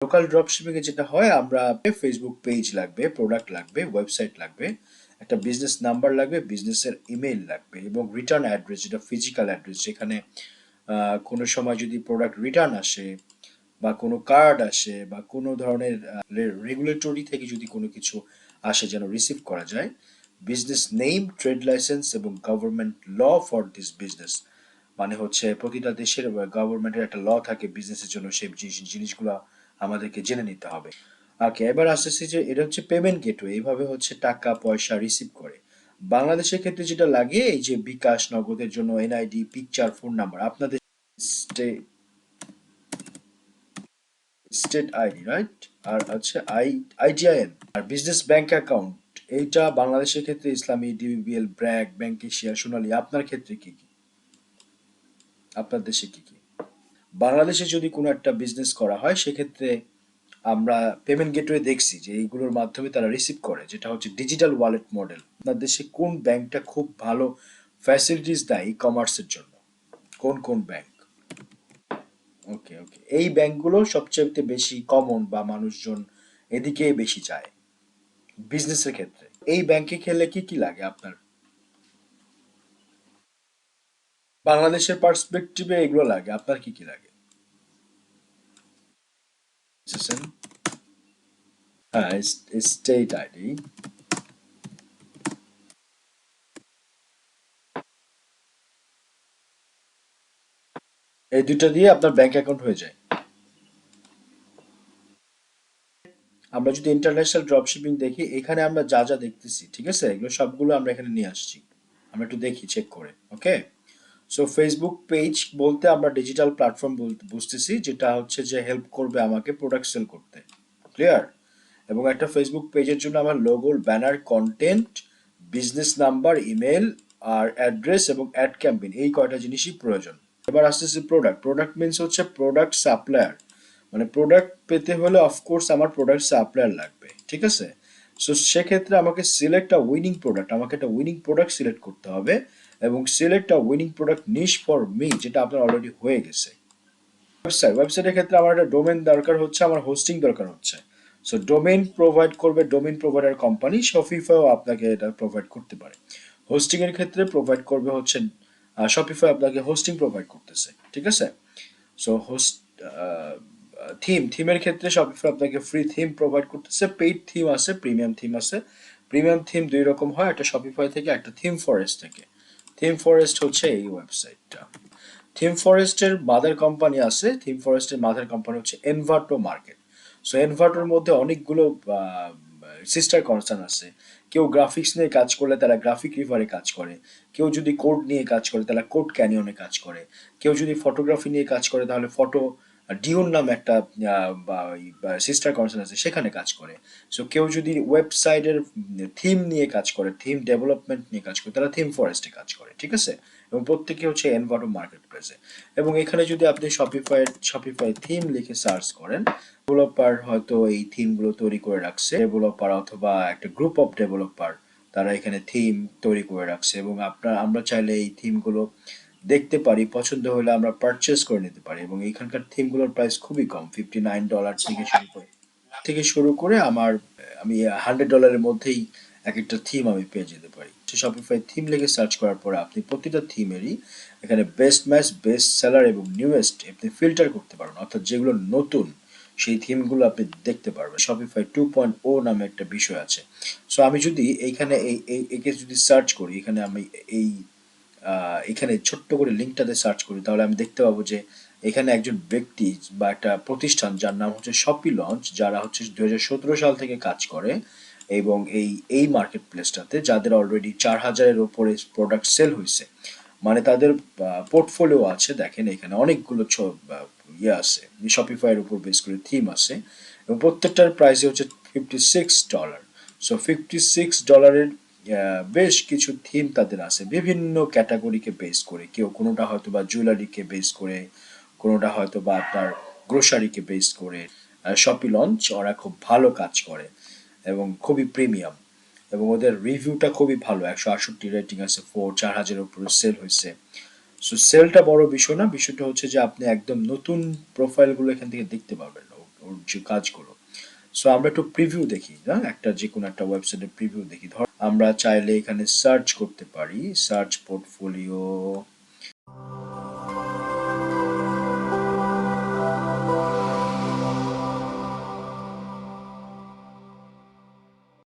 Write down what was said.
Local dropshipping এ যেটা হয়, আমরা ফেসবুক পেজ লাগবে, প্রোডাক্ট লাগবে, ওয়েবসাইট লাগবে, একটা বিজনেস নাম্বার লাগবে, বিজনেসের ইমেইল লাগবে এবং রিটার্ন অ্যাড্রেস, যেটা ফিজিক্যাল অ্যাড্রেস, যেখানে কোনো সময় যদি প্রোডাক্ট রিটার্ন আসে বা কোনো কার্ড আসে বা কোনো ধরনের রেগুলেটরি থেকে যদি কোনো কিছু আসে যেন রিসিভ করা যায়। বিজনেস নেম, ট্রেড লাইসেন্স এবং government law for this business, মানে হচ্ছে প্রতিটা দেশের গভর্নমেন্টের একটা ল থাকে বিজনেসের জন্য, সেই জিনিসগুলো আমাদেরকে জেনে নিতে হবে। ওকে, এবার আসতেছি যে এটা হচ্ছে পেমেন্ট গেটওয়ে, এইভাবে হচ্ছে টাকা পয়সা রিসিভ করে। বাংলাদেশের ক্ষেত্রে যেটা লাগে, এই যে বিকাশ, নগদের জন্য এনআইডি, পিকচার, ফোন নাম্বার, আপনাদের স্টেট আইডি, রাইট? আর আচ্ছা, আইডিআইএন আর বিজনেস ব্যাংক অ্যাকাউন্ট। এইটা বাংলাদেশের ক্ষেত্রে ইসলামী, ডিবিবিএল, ব্র্যাক, ব্যাংক এশিয়া, সোনালী। আপনার ক্ষেত্রে কি কি? আপনার দেশে কি কি? বাংলাদেশে যদি কোনো একটা বিজনেস করা হয়, সেক্ষেত্রে আমরা পেমেন্ট গেটওয়ে দেখছি যে এইগুলোর মাধ্যমে তারা রিসিভ করে, যেটা হচ্ছে ডিজিটাল ওয়ালেট মডেল। আপনার দেশে কোন ব্যাংকটা খুব ভালো ফ্যাসিলিটিস দেয় ই কমার্সের জন্য? কোন কোন ব্যাংক? ওকে, ওকে, এই ব্যাংকগুলো সবচেয়ে বেশি কমন বা মানুষজন এদিকেই বেশি যায় বিজনেসের ক্ষেত্রে। এই ব্যাংকে খেললে কি কি লাগে আপনার? বাংলাদেশের পার্সপেক্টিভে এগুলো লাগে, আপনার কি কি লাগে? বুঝেছেন? হ্যাঁ, স্টেট আইডি। এই দুটো দিয়ে আপনার ব্যাংক অ্যাকাউন্ট হয়ে যায়। আমরা যদি ইন্টারন্যাশনাল ড্রপশিপিং দেখি, এখানে আমরা যা যা দেখতেছি, ঠিক আছে, এগুলো সবগুলো আমরা এখানে নিয়ে আসছি। আমরা একটু দেখি চেক করে। ওকে, সো ফেসবুক পেজ বলতে আমরা ডিজিটাল প্ল্যাটফর্ম বলতে বুঝতেছি, যেটা হচ্ছে যে হেল্প করবে আমাকে প্রোডাক্ট সেল করতে। ক্লিয়ার? এবং একটা ফেসবুক পেজের জন্য আমার logo, banner, content, business number, email আর অ্যাড্রেস এবং অ্যাড ক্যাম্পেইন, এই কয়টা জিনিসই প্রয়োজন। এবার আসতেছে প্রোডাক্ট। প্রোডাক্ট মিনস হচ্ছে প্রোডাক্ট সাপ্লায়ার, মানে প্রোডাক্ট পেতে হলে অফকোর্স আমার প্রোডাক্ট সাপ্লায়ার লাগবে, ঠিক আছে? সো সেক্ষেত্রে আমাকে সিলেক্ট আ উইনিং প্রোডাক্ট, আমাকে একটা উইনিং প্রোডাক্ট সিলেক্ট করতে হবে এবং select a winning product niche for me, যেটা আপনার অলরেডি হয়ে গেছে। ওয়েবসাইটের ক্ষেত্রে আমার একটা ডোমেন দরকার হচ্ছে, আমার হোস্টিং দরকার হচ্ছে। সো ডোমেইন প্রোভাইড করবে ডোমেইন প্রোভাইডার কোম্পানি, শপিফাইও আপনাকে এটা প্রোভাইড করতে পারে। হোস্টিং এর ক্ষেত্রে প্রোভাইড করবে হচ্ছে শপিফাই, আপনাকে হোস্টিং প্রোভাইড করতেছে, ঠিক আছে? সো হোস্ট থিমের ক্ষেত্রে শপিফাই আপনাকে ফ্রি থিম প্রোভাইড করতেছে, পেইড থিম আছে, প্রিমিয়াম থিম আছে। প্রিমিয়াম থিম দুই রকম হয়, একটা শপিফাই থেকে, একটা থিম ফরেস্ট থেকে। থিম ফরেস্ট হচ্ছে এই ওয়েবসাইটটা। থিম ফরেস্টের মাদার কোম্পানি আছে, থিম ফরেস্টের মাদার কোম্পানি হচ্ছে এনভাটো মার্কেট। সো এনভাটোর মধ্যে অনেকগুলো সিস্টার কনসার্ন আছে। কেউ গ্রাফিক্স নিয়ে কাজ করলে তারা গ্রাফিক রিভারে কাজ করে, কেউ যদি কোড নিয়ে কাজ করে তারা কোড ক্যানিয়নে কাজ করে, কেউ যদি ফটোগ্রাফি নিয়ে কাজ করে তাহলে ফটো ডিউন নাম একটা সিস্টার কনসার্ন আছে, সেখানে কাজ করে। সো কেউ যদি ওয়েবসাইটের থিম নিয়ে কাজ করে, থিম ডেভেলপমেন্ট নিয়ে কাজ করে, তারা থিম ফরেস্টে কাজ করে, ঠিক আছে? এবং প্রত্যেকে হচ্ছে এনভাটো মার্কেট প্লেসে। এবং এখানে যদি আপনি শপিফাই থিম লিখে সার্চ করেন, ডেভেলপার হয়তো এই থিমগুলো তৈরি করে রাখছে, ডেভেলপার অথবা একটা গ্রুপ অফ ডেভেলপার, তারা এখানে থিম তৈরি করে রাখছে এবং আমরা চাইলে এই থিমগুলো দেখতে পারি, পছন্দ হলে আমরা পারচেস করে নিতে পারি। এবং এখানকার থিমগুলোর প্রাইস খুবই কম, $59 থেকে শুরু করে আমি $100 মধ্যেই এক একটা থিম আমি পেয়ে যেতে পারি। শপিফাই থিম লিখে সার্চ করার পরে আপনি প্রতিটা থিমেরই এখানে বেস্ট ম্যাচ, বেস্ট সেলার এবং নিউয়েস্ট আপনি ফিল্টার করতে পারবেন, অর্থাৎ যেগুলো নতুন সেই থিমগুলো আপনি দেখতে পারবেন। শপিফাই 2.0 নামে একটা বিষয় আছে। সো আমি যদি এইখানে একে যদি সার্চ করি, এখানে আমি এই এখানে ছোট্ট করে লিঙ্কটাতে সার্চ করি, তাহলে আমি দেখতে পাবো যে এখানে একজন ব্যক্তি বা একটা প্রতিষ্ঠান যার নাম হচ্ছে শপি লঞ্চ, যারা হচ্ছে 2017 সাল থেকে কাজ করে এবং এই মার্কেট প্লেসটাতে, যাদের অলরেডি 4,000-এর উপরে প্রোডাক্ট সেল হয়েছে, মানে তাদের পোর্টফোলিও আছে। দেখেন এখানে অনেকগুলো ইয়ে আছে, শপিফাইয়ের উপর বেস করে থিম আছে এবং প্রত্যেকটার প্রাইস হচ্ছে $56। সো $56-এর বেশ কিছু থিম তাদের আছে বিভিন্ন ক্যাটাগরিকে বেস করে। কোনোটা হয়তো বা জুয়েলারিকে বেস করে, কোনোটা হয়তো বা আপনার গ্রোসারিকে বেস করে। শপি লঞ্চ ওরা খুব ভালো কাজ করে এবং খুবই প্রিমিয়াম, এবং ওদের রিভিউটা খুবই ভালো, 168 রেটিং আছে, 4,000-এর উপরে সেল হয়েছে। সো সেলটা বড় বিষয় না, বিষয়টা হচ্ছে যে আপনি একদম নতুন প্রোফাইলগুলো এখান থেকে দেখতে পারবেন। ওর যে কাজগুলো। সো আমরা একটু প্রিভিউ দেখি, হ্যাঁ, একটা যে কোনো একটা ওয়েবসাইটের প্রিভিউ দেখি। ধর আমরা চাইলে এখানে সার্চ করতে পারি, সার্চ পোর্টফোলিও